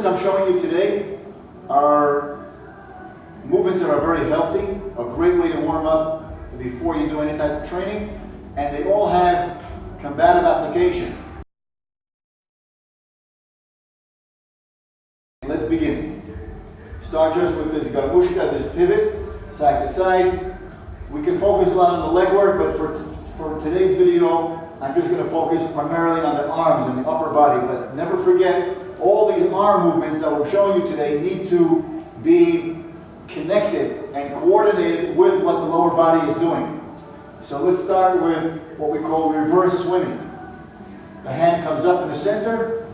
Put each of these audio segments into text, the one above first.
movements I'm showing you today are movements that are very healthy, a great way to warm up before you do any type of training, and they all have combative application. Let's begin. Start just with this garmushka, this pivot, side to side. We can focus a lot on the leg work, but for today's video, I'm just going to focus primarily on the arms and the upper body. But never forget, all these arm movements that we're showing you today need to be connected and coordinated with what the lower body is doing. So let's start with what we call reverse swimming. The hand comes up in the center,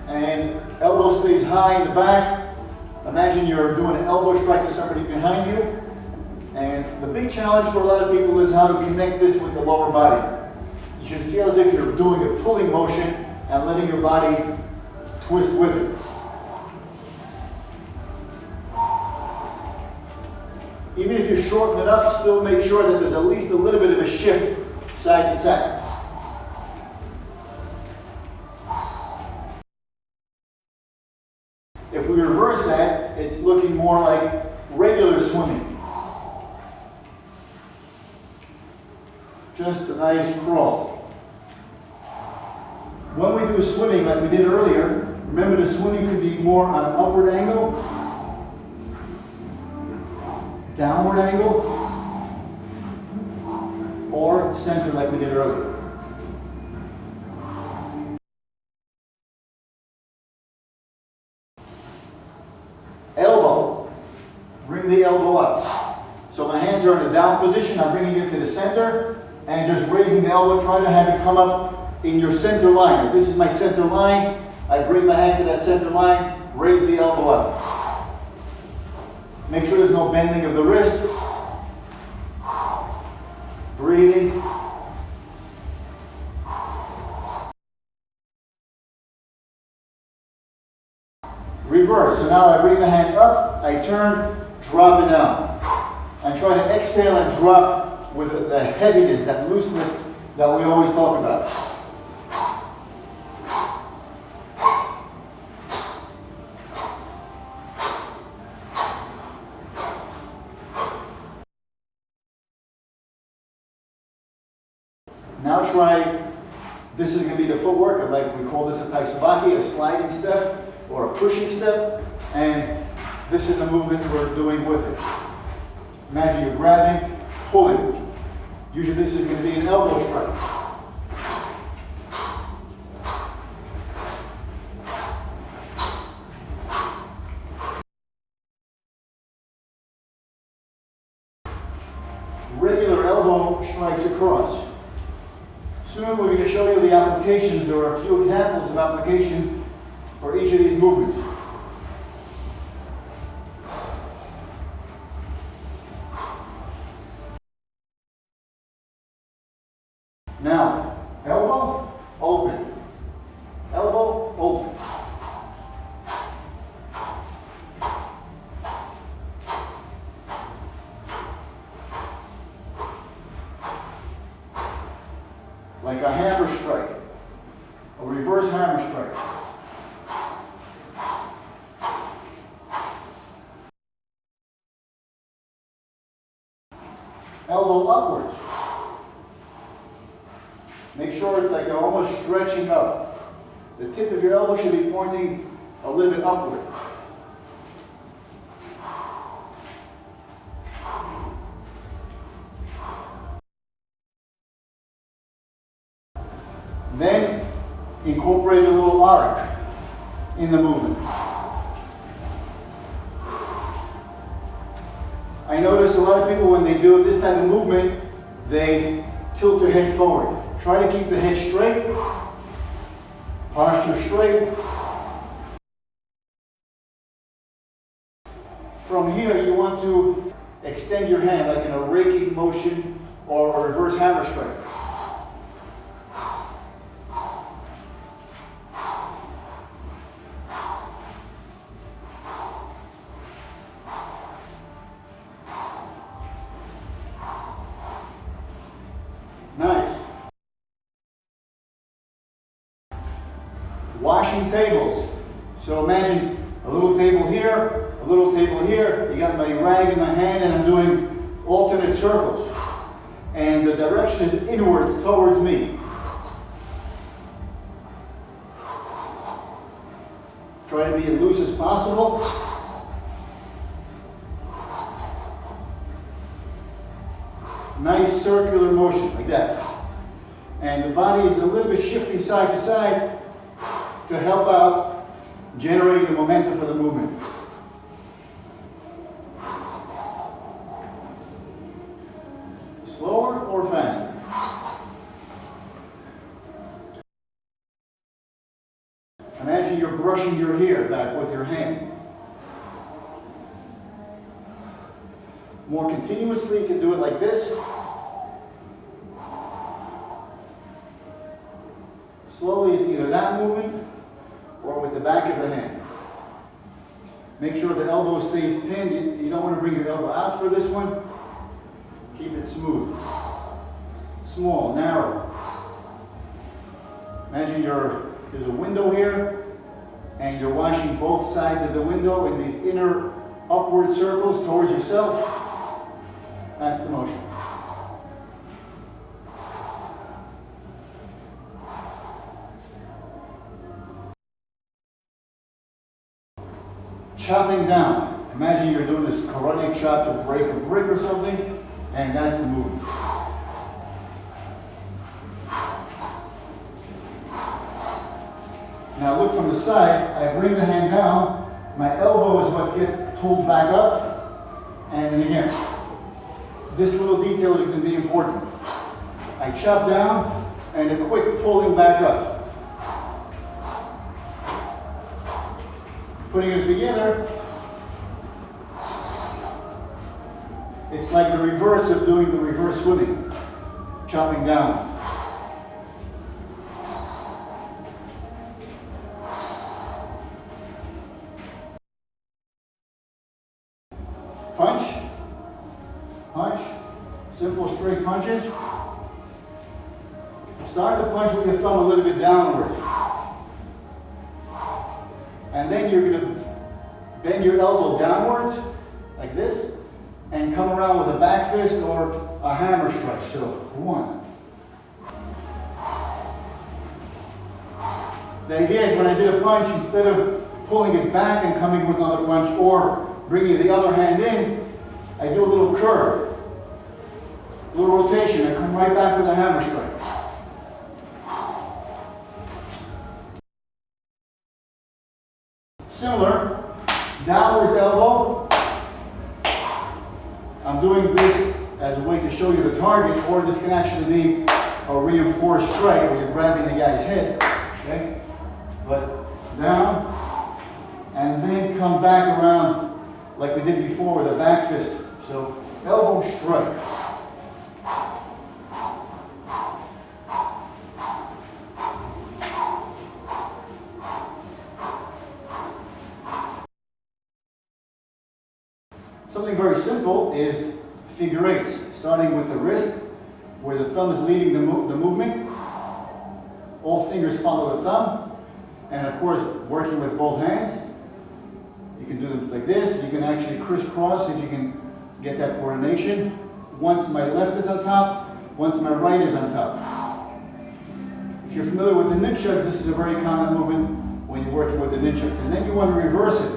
and elbow stays high in the back. Imagine you're doing an elbow strike to somebody behind you. And the big challenge for a lot of people is how to connect this with the lower body. You should feel as if you're doing a pulling motion and letting your body twist with it. Even if you shorten it up, still make sure that there's at least a little bit of a shift side to side. If we reverse that, it's looking more like regular swimming. Just a nice crawl. When we do swimming like we did earlier, remember the swimming could be more on an upward angle, downward angle, or center like we did earlier. Elbow, bring the elbow up. So my hands are in the down position, I'm bringing it to the center and just raising the elbow, try to have it come up in your center line. If this is my center line, I bring my hand to that center line, raise the elbow up. Make sure there's no bending of the wrist. Breathing. Reverse. So now I bring the hand up, I turn, drop it down. And try to exhale and drop with the heaviness, that looseness that we always talk about. Now try, this is going to be the footwork, like we call this a taisubaki, a sliding step or a pushing step, and this is the movement we're doing with it. Imagine you're grabbing, pulling. Usually this is going to be an elbow strike. Regular elbow strikes across. Soon we're going to show you the applications. There are a few examples of applications for each of these movements. Now, elbow, open. Elbow, open. Like a hammer strike, a reverse hammer strike. Elbow upwards. Make sure it's like you're almost stretching up. The tip of your elbow should be pointing a little bit upward. Then incorporate a little arc in the movement. I notice a lot of people when they do this type of movement, they tilt their head forward. Try to keep the head straight, posture straight. From here, you want to extend your hand like in a raking motion or a reverse hammer strike. Nice. Washing tables. So imagine here, you got my rag in my hand and I'm doing alternate circles. And the direction is inwards towards me. Try to be as loose as possible. Nice circular motion, like that. And the body is a little bit shifting side to side to help out generating the momentum for the movement. Slower or faster? Imagine you're brushing your hair back with your hand. More continuously, you can do it like this. Slowly, it's either that movement or with the back of the hand. Make sure the elbow stays pinned. You don't want to bring your elbow out for this one. Keep it smooth. Small, narrow. Imagine there's a window here, and you're washing both sides of the window in these inner upward circles towards yourself. That's the motion. Chopping down. Imagine you're doing this karate chop to break a brick or something, and that's the movement. Now look from the side, I bring the hand down, my elbow is what gets pulled back up, and then again, this little detail is going to be important. I chop down, and a quick pulling back up. Putting it together, it's like the reverse of doing the reverse swimming, chopping down. Punch, punch, simple straight punches. Start to punch with your thumb a little bit downwards. And then you're going to bend your elbow downwards, like this, and come around with a back fist or a hammer strike. So, 1. The idea is when I did a punch, instead of pulling it back and coming with another punch or bringing the other hand in, I do a little curve, a little rotation. I come right back with a hammer strike. Similar, downwards elbow. I'm doing this as a way to show you the target, or this can actually be a reinforced strike where you're grabbing the guy's head. Okay? But down, and then come back around like we did before with a back fist. So elbow strike. Something very simple is figure eights, starting with the wrist, where the thumb is leading the movement. All fingers follow the thumb, and of course, working with both hands. You can do them like this. You can actually crisscross if you can get that coordination. Once my left is on top, once my right is on top. If you're familiar with the nunchucks, this is a very common movement when you're working with the nunchucks. And then you want to reverse it.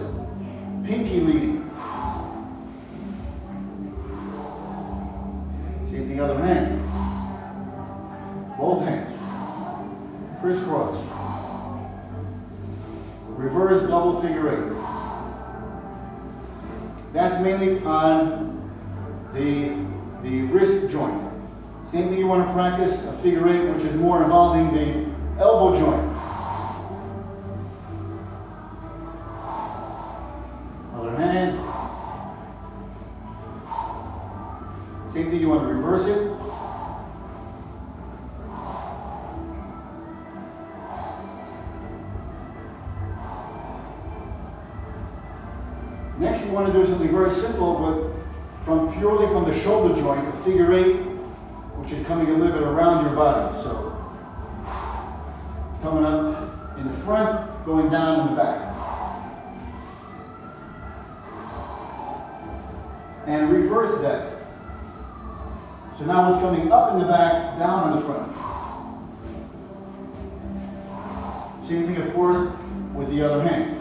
Pinky leading. Same thing, other hand. Both hands. Crisscross. Reverse double figure eight. That's mainly on the wrist joint. Same thing, you want to practice a figure eight, which is more involving the elbow joint. Other hand. Same thing, you want to reverse it. Next, you want to do something very simple, but purely from the shoulder joint, a figure eight, which is coming a little bit around your body. So it's coming up in the front, going down in the back. and reverse that. So now it's coming up in the back, down in the front. Same thing, of course, with the other hand.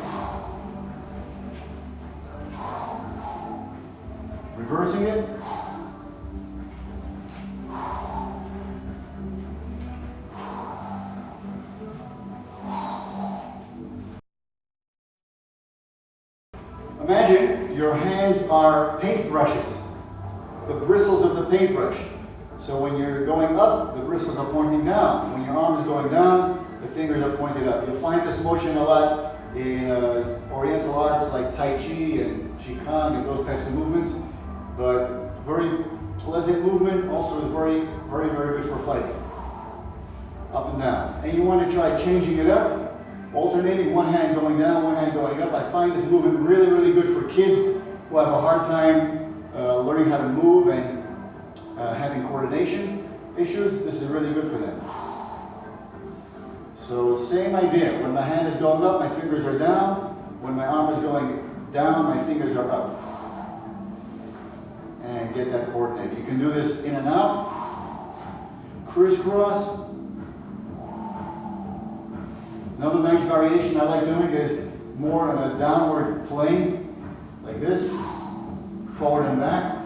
Reversing it. Imagine your hands are paintbrushes, the bristles of the paintbrush. So when you're going up, the bristles are pointing down. When your arm is going down, the fingers are pointed up. You'll find this motion a lot in Oriental arts like Tai Chi and Qigong and those types of movements. But very pleasant movement, also is very, very, very good for fighting. Up and down. And you want to try changing it up, alternating one hand going down, one hand going up. I find this movement really, really good for kids who have a hard time learning how to move and having coordination issues. This is really good for them. So same idea. When my hand is going up, my fingers are down. When my arm is going down, my fingers are up. And get that coordinated. You can do this in and out, crisscross. Another nice variation I like doing is more on a downward plane, like this, forward and back.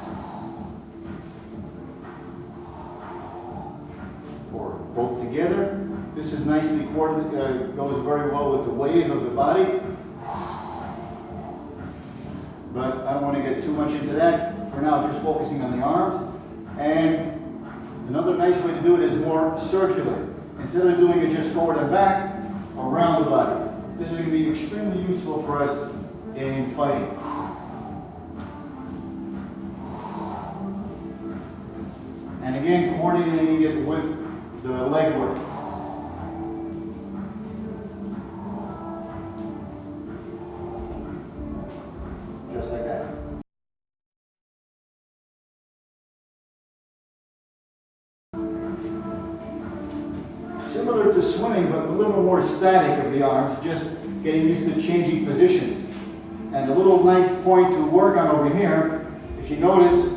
Or both together. This is nicely coordinated, goes very well with the wave of the body. But I don't want to get too much into that. For now, just focusing on the arms. And another nice way to do it is more circular. Instead of doing it just forward and back, around the body. This is going to be extremely useful for us in fighting. And again, coordinating it with the leg work. Just like that. Similar to swimming, but a little more static of the arms, just getting used to changing positions. And a little nice point to work on over here, if you notice,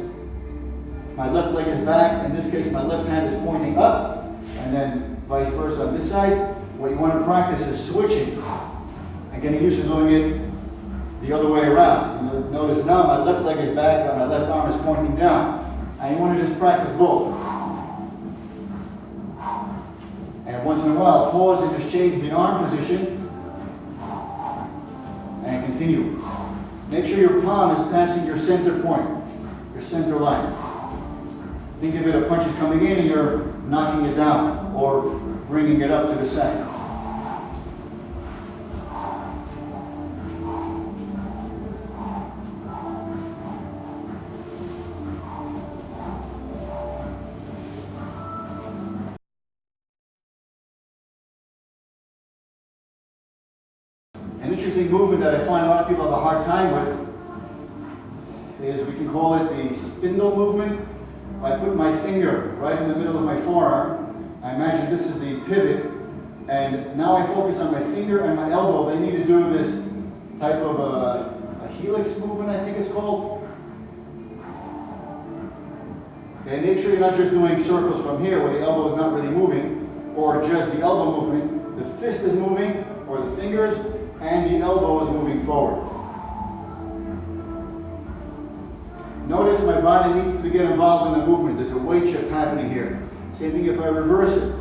my left leg is back. In this case, my left hand is pointing up, and then vice versa on this side. What you want to practice is switching and getting used to doing it the other way around. You notice now my left leg is back, but my left arm is pointing down. And you want to just practice both. And once in a while, pause and just change the arm position and continue. Make sure your palm is passing your center point, your center line. Think of it, a punch is coming in and you're knocking it down or bringing it up to the side. An interesting movement that I find a lot of people have a hard time with is, we can call it the spindle movement. I put my finger right in the middle of my forearm. I imagine this is the pivot, and now I focus on my finger and my elbow. They need to do this type of a helix movement, I think it's called. Okay, make sure you're not just doing circles from here where the elbow is not really moving, or just the elbow movement. The fist is moving, or the fingers, and the elbow is moving forward. Notice my body needs to get involved in the movement. There's a weight shift happening here. Same thing if I reverse it.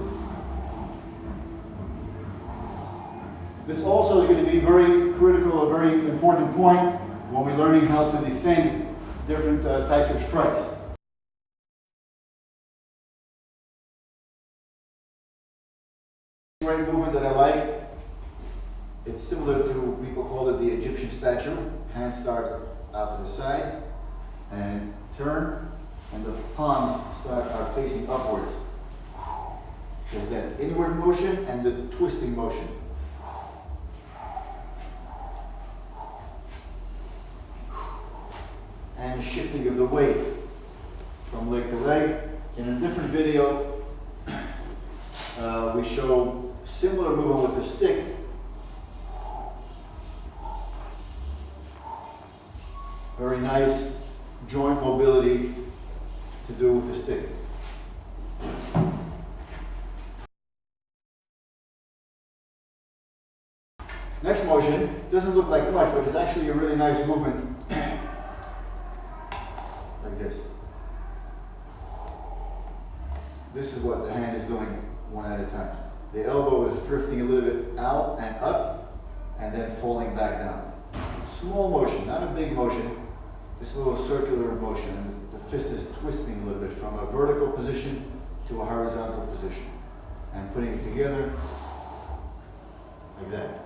This also is going to be very critical, a very important point when we're learning how to defend different types of strikes. Great movement that I like. It's similar to, people call it the Egyptian statue. Hands start out to the sides and turn, and the palms are facing upwards. There's that inward motion and the twisting motion. And shifting of the weight from leg to leg. In a different video, we show similar movement with the stick. Very nice. joint mobility to do with the stick. Next motion doesn't look like much, but it's actually a really nice movement. Like this. This is what the hand is doing one at a time. The elbow is drifting a little bit out and up, and then falling back down. Small motion, not a big motion. This little circular motion. The fist is twisting a little bit from a vertical position to a horizontal position. And putting it together like that.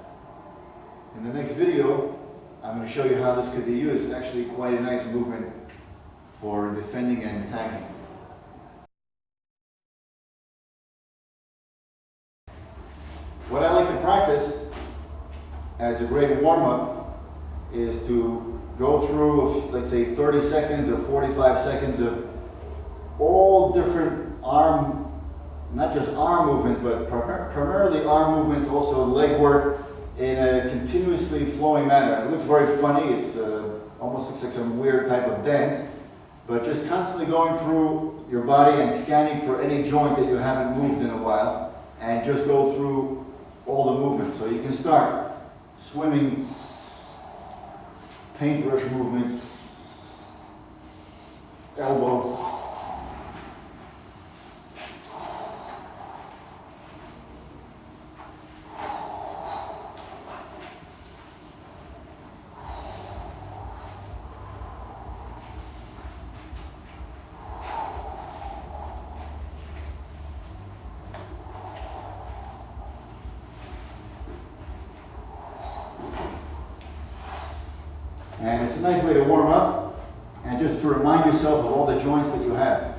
In the next video, I'm going to show you how this could be used. It's actually quite a nice movement for defending and attacking. What I like to practice as a great warm-up is to go through, let's say, 30 seconds or 45 seconds of all different arm, not just arm movements, but primarily arm movements, also leg work, in a continuously flowing manner. It looks very funny. It's almost looks like some weird type of dance, but just constantly going through your body and scanning for any joint that you haven't moved in a while, and just go through all the movements. So you can start swimming, paintbrush movements, elbow, and it's a nice way to warm up and just to remind yourself of all the joints that you have.